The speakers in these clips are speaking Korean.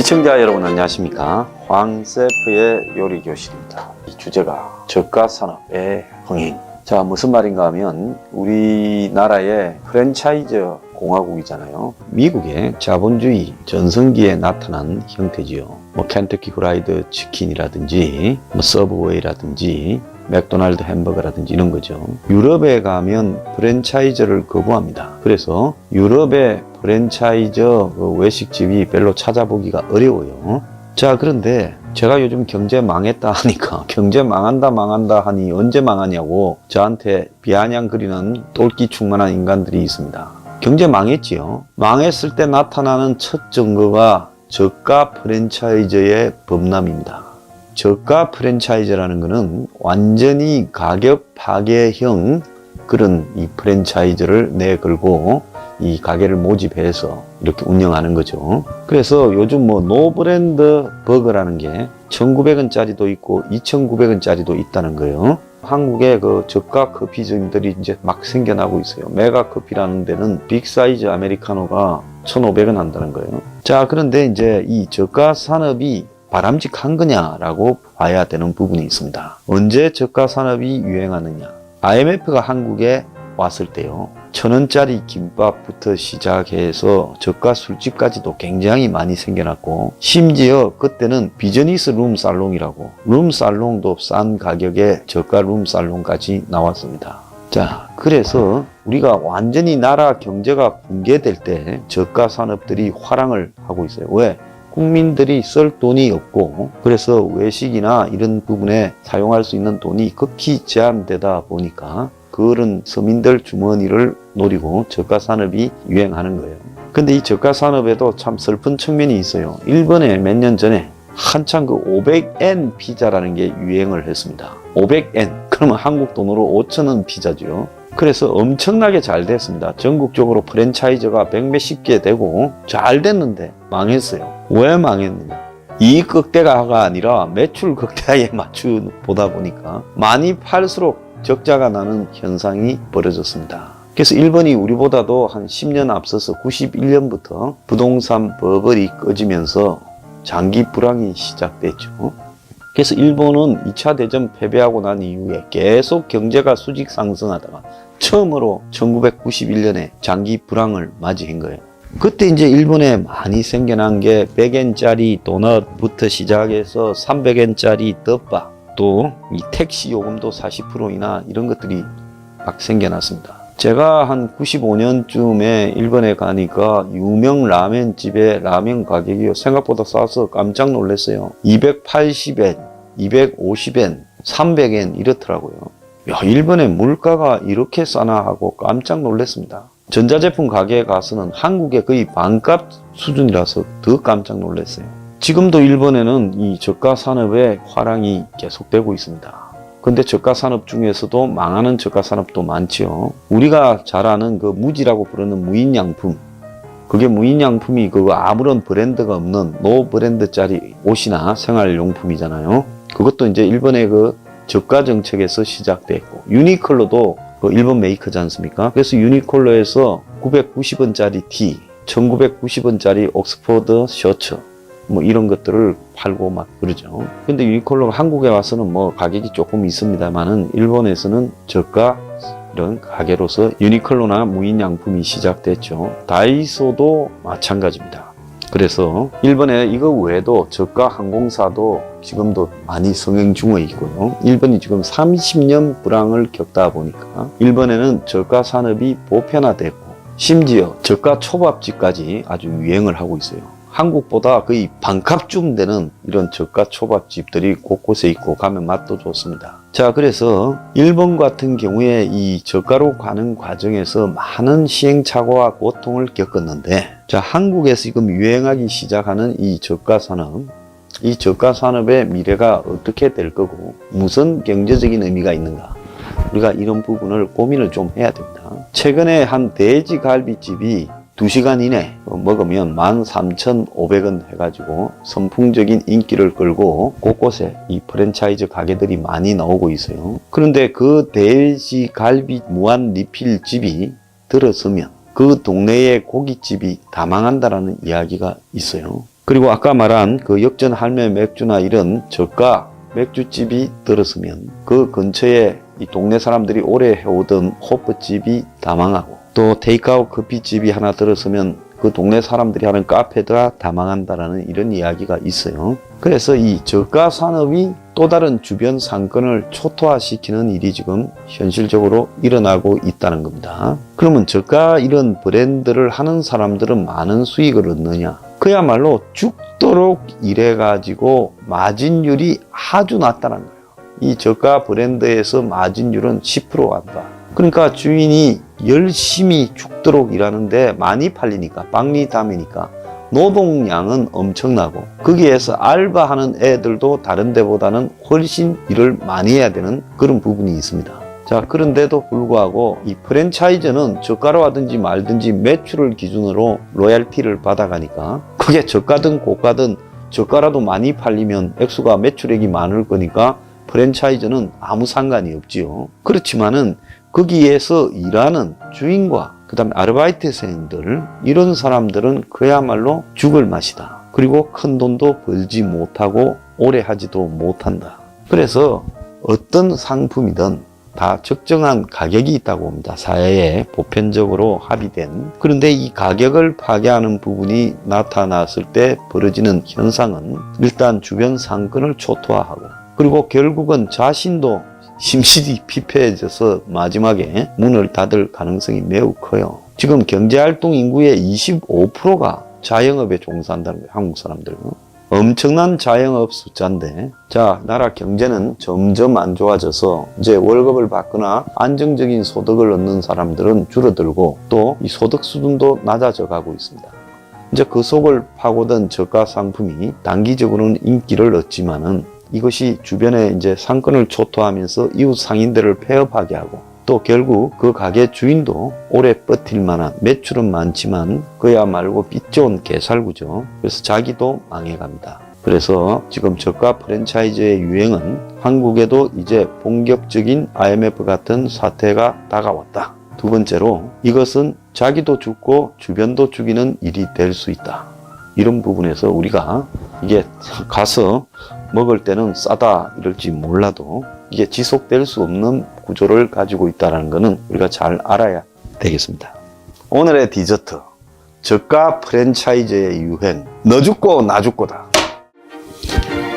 시청자 여러분 안녕하십니까? 황셰프의 요리교실입니다. 이 주제가 저가산업의 흥행. 자, 무슨 말인가 하면 우리나라의 프랜차이즈 공화국이잖아요. 미국의 자본주의 전성기에 나타난 형태지요. 켄터키 프라이드 치킨이라든지 서브웨이라든지 맥도날드 햄버거라든지 이런 거죠. 유럽에 가면 프랜차이즈를 거부합니다. 그래서 유럽의 프랜차이즈 외식집이 별로 찾아보기가 어려워요. 자, 그런데 제가 요즘 경제 망했다 하니까 경제 망한다 하니 언제 망하냐고 저한테 비아냥거리는 똘끼 충만한 인간들이 있습니다. 경제 망했지요. 망했을 때 나타나는 첫 증거가 저가 프랜차이즈의 범람입니다. 저가 프랜차이즈라는 것은 완전히 가격 파괴형 그런 이 프랜차이즈를 내걸고 이 가게를 모집해서 이렇게 운영하는 거죠. 그래서 요즘 노브랜드 버거라는 게 1,900원짜리도 있고 2,900원짜리도 있다는 거예요. 한국에 그 저가 커피점들이 이제 막 생겨나고 있어요. 메가 커피라는 데는 빅 사이즈 아메리카노가 1,500원 한다는 거예요. 자, 그런데 이제 이 저가 산업이 바람직한 거냐라고 봐야 되는 부분이 있습니다. 언제 저가 산업이 유행하느냐? IMF가 한국에 왔을 때요. 1,000원짜리 김밥부터 시작해서 저가 술집까지도 굉장히 많이 생겨났고, 심지어 그때는 비즈니스 룸살롱이라고 룸살롱도 싼 가격에 저가 룸살롱까지 나왔습니다. 자, 그래서 우리가 완전히 나라 경제가 붕괴될 때 저가 산업들이 화랑을 하고 있어요. 왜? 국민들이 쓸 돈이 없고, 그래서 외식이나 이런 부분에 사용할 수 있는 돈이 극히 제한되다 보니까 그런 서민들 주머니를 노리고 저가 산업이 유행하는 거예요. 근데 이 저가 산업에도 참 슬픈 측면이 있어요. 일본에 몇 년 전에 한창 그 500엔 피자라는 게 유행을 했습니다. 500엔, 그러면 한국 돈으로 5,000원 피자죠. 그래서 엄청나게 잘 됐습니다. 전국적으로 프랜차이즈가 100몇십 개 되고 잘 됐는데 망했어요. 왜 망했느냐? 이익 극대화가 아니라 매출 극대화에 맞추다 보니까 많이 팔수록 적자가 나는 현상이 벌어졌습니다. 그래서 일본이 우리보다도 한 10년 앞서서 91년부터 부동산 버블이 꺼지면서 장기 불황이 시작됐죠. 그래서 일본은 2차 대전 패배하고 난 이후에 계속 경제가 수직 상승하다가 처음으로 1991년에 장기 불황을 맞이한 거예요. 그때 이제 일본에 많이 생겨난 게 100엔짜리 도넛부터 시작해서 300엔짜리 덮밥, 또 이 택시 요금도 40%이나 이런 것들이 막 생겨났습니다. 제가 한 95년쯤에 일본에 가니까 유명 라면집의 라면 가격이 생각보다 싸서 깜짝 놀랐어요. 280엔, 250엔, 300엔 이렇더라고요. 야, 일본의 물가가 이렇게 싸나 하고 깜짝 놀랐습니다. 전자제품 가게에 가서는 한국의 거의 반값 수준이라서 더 깜짝 놀랐어요. 지금도 일본에는 이 저가 산업의 화랑이 계속되고 있습니다. 근데 저가 산업 중에서도 망하는 저가 산업도 많지요. 우리가 잘 아는 그 무지라고 부르는 무인양품, 그게 무인양품이 그 아무런 브랜드가 없는 노 브랜드짜리 옷이나 생활용품이잖아요. 그것도 이제 일본의 그 저가 정책에서 시작됐고, 유니클로도 그 일본 메이커지 않습니까? 그래서 유니클로에서 990원짜리 티, 1990원짜리 옥스퍼드 셔츠 이런 것들을 팔고 막 그러죠. 근데 유니클로가 한국에 와서는 가격이 조금 있습니다만은 일본에서는 저가 이런 가게로서 유니클로나 무인양품이 시작됐죠. 다이소도 마찬가지입니다. 그래서 일본에 이거 외에도 저가 항공사도 지금도 많이 성행 중에 있고요. 일본이 지금 30년 불황을 겪다 보니까 일본에는 저가 산업이 보편화됐고, 심지어 저가 초밥집까지 아주 유행을 하고 있어요. 한국보다 거의 반값쯤 되는 이런 저가 초밥집들이 곳곳에 있고 가면 맛도 좋습니다. 자, 그래서 일본 같은 경우에 이 저가로 가는 과정에서 많은 시행착오와 고통을 겪었는데, 자, 한국에서 지금 유행하기 시작하는 이 저가 산업, 이 저가 산업의 미래가 어떻게 될 거고 무슨 경제적인 의미가 있는가, 우리가 이런 부분을 고민을 좀 해야 됩니다. 최근에 한 돼지갈비집이 2시간 이내 먹으면 13,500원 해가지고 선풍적인 인기를 끌고 곳곳에 이 프랜차이즈 가게들이 많이 나오고 있어요. 그런데 그 돼지갈비 무한 리필집이 들어서면 그 동네의 고깃집이 다 망한다라는 이야기가 있어요. 그리고 아까 말한 그 역전 할매 맥주나 이런 저가 맥주집이 들었으면 그 근처에 이 동네 사람들이 오래 해오던 호프집이 다 망하고, 또 테이크아웃 커피집이 하나 들었으면 그 동네 사람들이 하는 카페가 다 망한다라는 이런 이야기가 있어요. 그래서 이 저가 산업이 또 다른 주변 상권을 초토화시키는 일이 지금 현실적으로 일어나고 있다는 겁니다. 그러면 저가 이런 브랜드를 하는 사람들은 많은 수익을 얻느냐? 그야말로 죽도록 일해가지고 마진율이 아주 낮다는 거예요. 이 저가 브랜드에서 마진율은 10% 한다. 그러니까 주인이 열심히 죽도록 일하는데 많이 팔리니까, 빵리담이니까 노동량은 엄청나고, 거기에서 알바하는 애들도 다른 데보다는 훨씬 일을 많이 해야 되는 그런 부분이 있습니다. 자, 그런데도 불구하고 이 프랜차이즈는 저가로 하든지 말든지 매출을 기준으로 로얄티를 받아가니까, 그게 저가든 고가든 저가라도 많이 팔리면 액수가 매출액이 많을 거니까 프랜차이즈는 아무 상관이 없지요. 그렇지만은 거기에서 일하는 주인과 그 다음에 아르바이트생들, 이런 사람들은 그야말로 죽을 맛이다. 그리고 큰 돈도 벌지 못하고 오래 하지도 못한다. 그래서 어떤 상품이든 다 적정한 가격이 있다고 봅니다. 사회에 보편적으로 합의된. 그런데 이 가격을 파괴하는 부분이 나타났을 때 벌어지는 현상은 일단 주변 상권을 초토화하고, 그리고 결국은 자신도 심신이 피폐해져서 마지막에 문을 닫을 가능성이 매우 커요. 지금 경제활동 인구의 25%가 자영업에 종사한다는 거예요. 한국 사람들은. 엄청난 자영업 숫자인데, 자, 나라 경제는 점점 안 좋아져서 이제 월급을 받거나 안정적인 소득을 얻는 사람들은 줄어들고, 또 이 소득 수준도 낮아져 가고 있습니다. 이제 그 속을 파고든 저가 상품이 단기적으로는 인기를 얻지만은 이것이 주변에 이제 상권을 초토화하면서 이웃 상인들을 폐업하게 하고, 또 결국 그 가게 주인도 오래 버틸 만한, 매출은 많지만 그야말로 빚 좋은 개살구죠. 그래서 자기도 망해갑니다. 그래서 지금 저가 프랜차이즈의 유행은 한국에도 이제 본격적인 IMF 같은 사태가 다가왔다. 두 번째로, 이것은 자기도 죽고 주변도 죽이는 일이 될 수 있다. 이런 부분에서 우리가 이게 가서 먹을 때는 싸다 이럴지 몰라도 이게 지속될 수 없는 구조를 가지고 있다는 것은 우리가 잘 알아야 되겠습니다. 오늘의 디저트, 저가 프랜차이즈의 유행, 너 죽고 나 죽고다.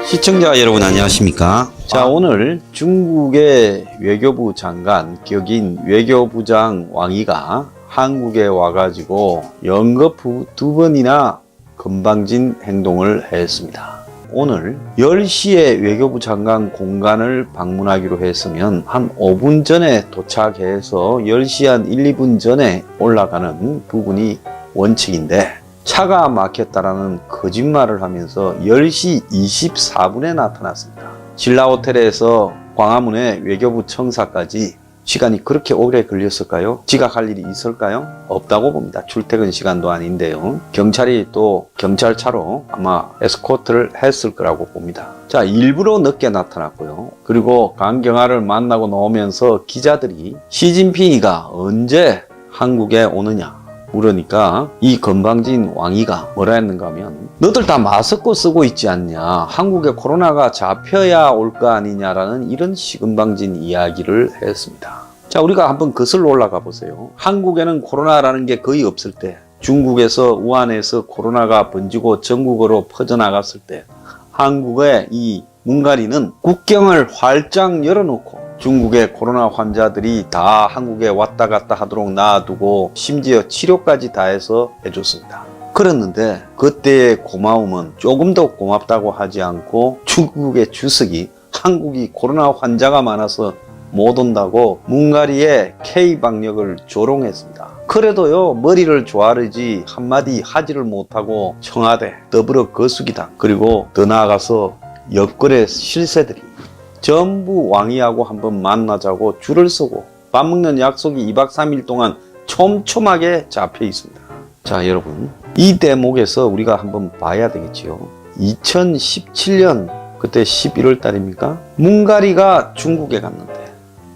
시청자 여러분 안녕하십니까? 자, 오늘 중국의 외교부 장관 격인 외교부장 왕이가 한국에 와가지고 연거푸 2번이나 건방진 행동을 했습니다. 오늘 10시에 외교부 장관 공간을 방문하기로 했으면 한 5분 전에 도착해서 10시 한 1, 2분 전에 올라가는 부분이 원칙인데, 차가 막혔다라는 거짓말을 하면서 10시 24분에 나타났습니다. 신라호텔에서 광화문의 외교부 청사까지 시간이 그렇게 오래 걸렸을까요? 지각할 일이 있을까요? 없다고 봅니다. 출퇴근 시간도 아닌데요. 경찰이 또 경찰차로 아마 에스코트를 했을 거라고 봅니다. 자, 일부러 늦게 나타났고요. 그리고 강경화를 만나고 나오면서 기자들이 시진핑이가 언제 한국에 오느냐 물으니까 이 건방진 왕이가 뭐라 했는가 하면, 너들 다 마스크 쓰고 있지 않냐, 한국에 코로나가 잡혀야 올 거 아니냐라는 이런 시건방진 이야기를 했습니다. 자, 우리가 한번 거슬러 올라가 보세요. 한국에는 코로나라는 게 거의 없을 때, 중국에서 우한에서 코로나가 번지고 전국으로 퍼져나갔을 때, 한국의 이 문가리는 국경을 활짝 열어놓고 중국의 코로나 환자들이 다 한국에 왔다 갔다 하도록 놔두고 심지어 치료까지 다 해서 해줬습니다. 그랬는데 그때의 고마움은 조금 더 고맙다고 하지 않고 중국의 주석이 한국이 코로나 환자가 많아서 못 온다고 문가리의 K방역을 조롱했습니다. 그래도요, 머리를 조아르지 한마디 하지를 못하고 청와대, 더불어 거수기당, 그리고 더 나아가서 옆거래 실세들이 전부 왕이하고 한번 만나자고 줄을 서고 밥 먹는 약속이 2박 3일 동안 촘촘하게 잡혀 있습니다. 자, 여러분, 이 대목에서 우리가 한번 봐야 되겠지요. 2017년 그때 11월 달입니까? 문가리가 중국에 갔는데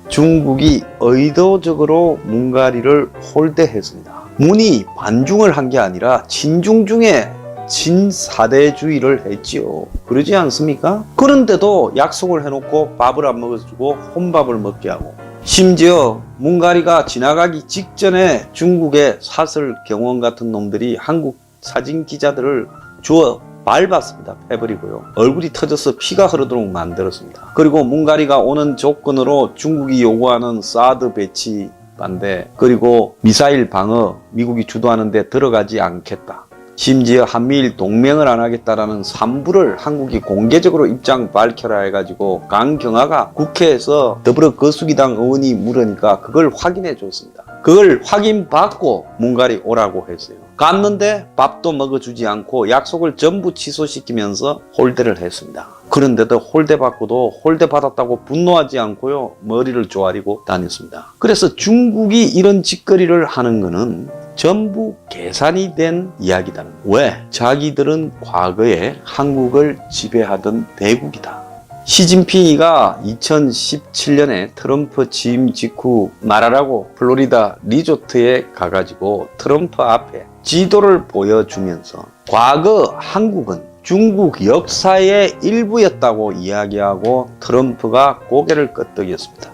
중국이 의도적으로 문가리를 홀대했습니다. 문이 반중을 한 게 아니라 진중 중에 친사대주의를 했지요. 그러지 않습니까? 그런데도 약속을 해놓고 밥을 안 먹어주고 혼밥을 먹게 하고, 심지어 뭉가리가 지나가기 직전에 중국의 사설 경원 같은 놈들이 한국 사진 기자들을 주워 밟았습니다. 패버리고요. 얼굴이 터져서 피가 흐르도록 만들었습니다. 그리고 뭉가리가 오는 조건으로 중국이 요구하는 사드 배치 반대, 그리고 미사일 방어, 미국이 주도하는데 들어가지 않겠다. 심지어 한미일 동맹을 안 하겠다라는 산부를 한국이 공개적으로 입장 밝혀라 해가지고 강경화가 국회에서 더불어 거수기당 의원이 물으니까 그걸 확인해 줬습니다. 그걸 확인받고 뭉가리 오라고 했어요. 갔는데 밥도 먹어주지 않고 약속을 전부 취소시키면서 홀대를 했습니다. 그런데도 홀대 받고도 홀대 받았다고 분노하지 않고요, 머리를 조아리고 다녔습니다. 그래서 중국이 이런 짓거리를 하는 거는 전부 계산이 된 이야기다. 왜? 자기들은 과거에 한국을 지배하던 대국이다. 시진핑이가 2017년에 트럼프 취임 직후 말하라고 플로리다 리조트에 가가지고 트럼프 앞에 지도를 보여주면서 과거 한국은 중국 역사의 일부였다고 이야기하고 트럼프가 고개를 끄덕였습니다.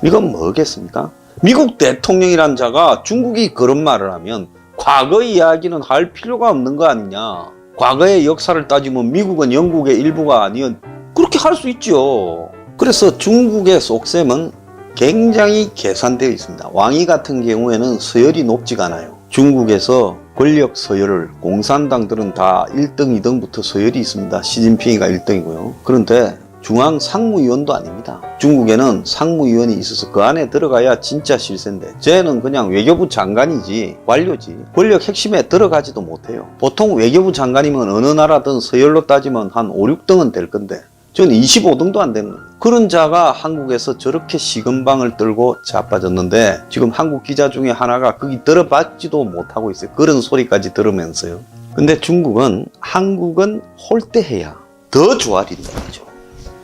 이건 뭐겠습니까? 미국 대통령이란 자가 중국이 그런 말을 하면 과거 이야기는 할 필요가 없는 거 아니냐. 과거의 역사를 따지면 미국은 영국의 일부가 아니었, 그렇게 할 수 있죠. 그래서 중국의 속셈은 굉장히 계산되어 있습니다. 왕위 같은 경우에는 서열이 높지가 않아요. 중국에서 권력 서열을 공산당들은 다 1등, 2등부터 서열이 있습니다. 시진핑이가 1등이고요. 그런데 중앙 상무위원도 아닙니다. 중국에는 상무위원이 있어서 그 안에 들어가야 진짜 실세인데, 쟤는 그냥 외교부 장관이지 관료지 권력 핵심에 들어가지도 못해요. 보통 외교부 장관이면 어느 나라든 서열로 따지면 한 5, 6등은 될 건데 저는 25등도 안 되는 거예요. 그런 자가 한국에서 저렇게 시건방을 떨고 자빠졌는데 지금 한국 기자 중에 하나가 거기 들어봤지도 못하고 있어요. 그런 소리까지 들으면서요. 근데 중국은 한국은 홀대해야 더 조아린다는 거죠.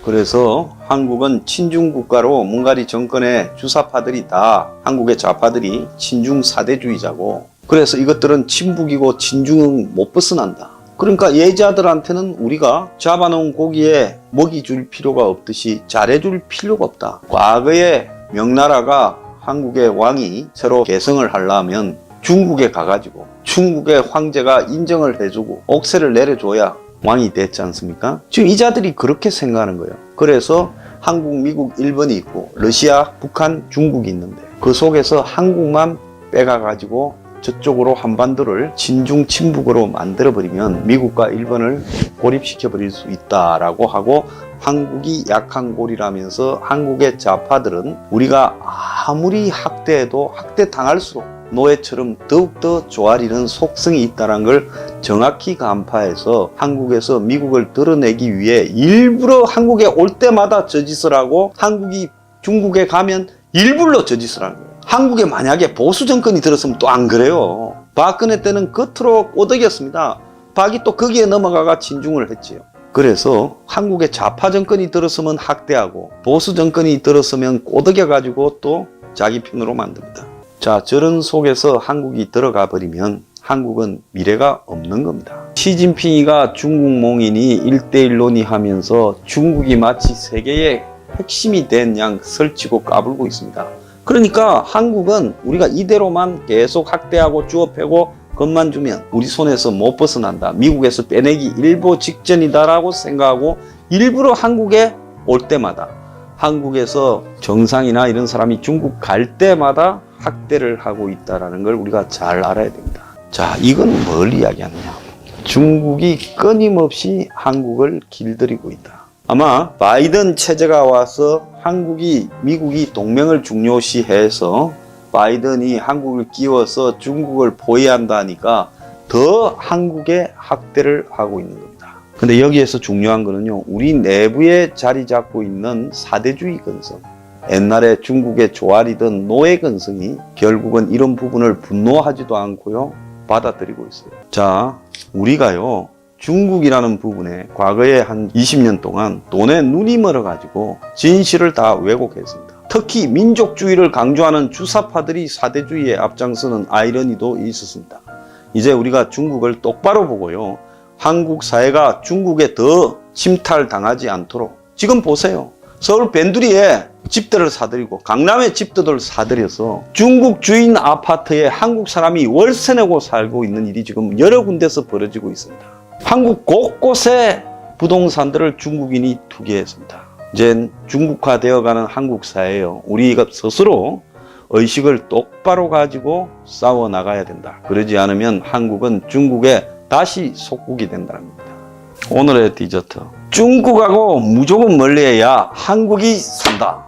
그래서 한국은 친중 국가로 뭉가리 정권의 주사파들이 다, 한국의 좌파들이 친중 사대주의자고, 그래서 이것들은 친북이고 친중은 못 벗어난다. 그러니까 예자들한테는 우리가 잡아놓은 고기에 먹이 줄 필요가 없듯이 잘해줄 필요가 없다. 과거에 명나라가 한국의 왕이 새로 계승을 하려면 중국에 가가지고 중국의 황제가 인정을 해주고 옥세를 내려줘야 왕이 됐지 않습니까? 지금 이 자들이 그렇게 생각하는 거예요. 그래서 한국, 미국, 일본이 있고 러시아, 북한, 중국이 있는데 그 속에서 한국만 빼가가지고 저쪽으로 한반도를 친중 친북으로 만들어버리면 미국과 일본을 고립시켜버릴 수 있다라고 하고, 한국이 약한 고리라면서 한국의 좌파들은 우리가 아무리 학대해도 학대당할수록 노예처럼 더욱더 조아리는 속성이 있다는 걸 정확히 간파해서 한국에서 미국을 드러내기 위해 일부러 한국에 올 때마다 저짓을 하고, 한국이 중국에 가면 일부러 저짓을 하는 거예요. 한국에 만약에 보수 정권이 들었으면 또 안 그래요. 박근혜 때는 겉으로 꼬덕이었습니다. 박이 또 거기에 넘어가가 친중을 했지요. 그래서 한국에 좌파 정권이 들었으면 학대하고 보수 정권이 들었으면 꼬덕여가지고 또 자기 편으로 만듭니다. 자, 저런 속에서 한국이 들어가 버리면 한국은 미래가 없는 겁니다. 시진핑이가 중국몽인이 1대1 논의하면서 중국이 마치 세계의 핵심이 된 양 설치고 까불고 있습니다. 그러니까 한국은 우리가 이대로만 계속 학대하고 주워패고 것만 주면 우리 손에서 못 벗어난다. 미국에서 빼내기 일보 직전이다라고 생각하고 일부러 한국에 올 때마다, 한국에서 정상이나 이런 사람이 중국 갈 때마다 학대를 하고 있다는 걸 우리가 잘 알아야 됩니다. 자, 이건 뭘 이야기하느냐. 중국이 끊임없이 한국을 길들이고 있다. 아마 바이든 체제가 와서 한국이, 미국이 동맹을 중요시해서 바이든이 한국을 끼워서 중국을 보호한다니까 더 한국에 학대를 하고 있는 겁니다. 근데 여기에서 중요한 거는요, 우리 내부에 자리 잡고 있는 사대주의 근성, 옛날에 중국에 조아리던 노예 근성이 결국은 이런 부분을 분노하지도 않고요, 받아들이고 있어요. 자, 우리가요, 중국이라는 부분에 과거에 한 20년 동안 돈에 눈이 멀어가지고 진실을 다 왜곡했습니다. 특히 민족주의를 강조하는 주사파들이 사대주의에 앞장서는 아이러니도 있었습니다. 이제 우리가 중국을 똑바로 보고요. 한국 사회가 중국에 더 침탈당하지 않도록 지금 보세요. 서울 변두리에 집들을 사들이고 강남에 집들을 사들여서 중국 주인 아파트에 한국 사람이 월세 내고 살고 있는 일이 지금 여러 군데서 벌어지고 있습니다. 한국 곳곳에 부동산들을 중국인이 투기했습니다. 이제 중국화되어가는 한국 사회예요. 우리가 스스로 의식을 똑바로 가지고 싸워 나가야 된다. 그러지 않으면 한국은 중국에 다시 속국이 된다는 겁니다. 오늘의 디저트. 중국하고 무조건 멀리해야 한국이 산다.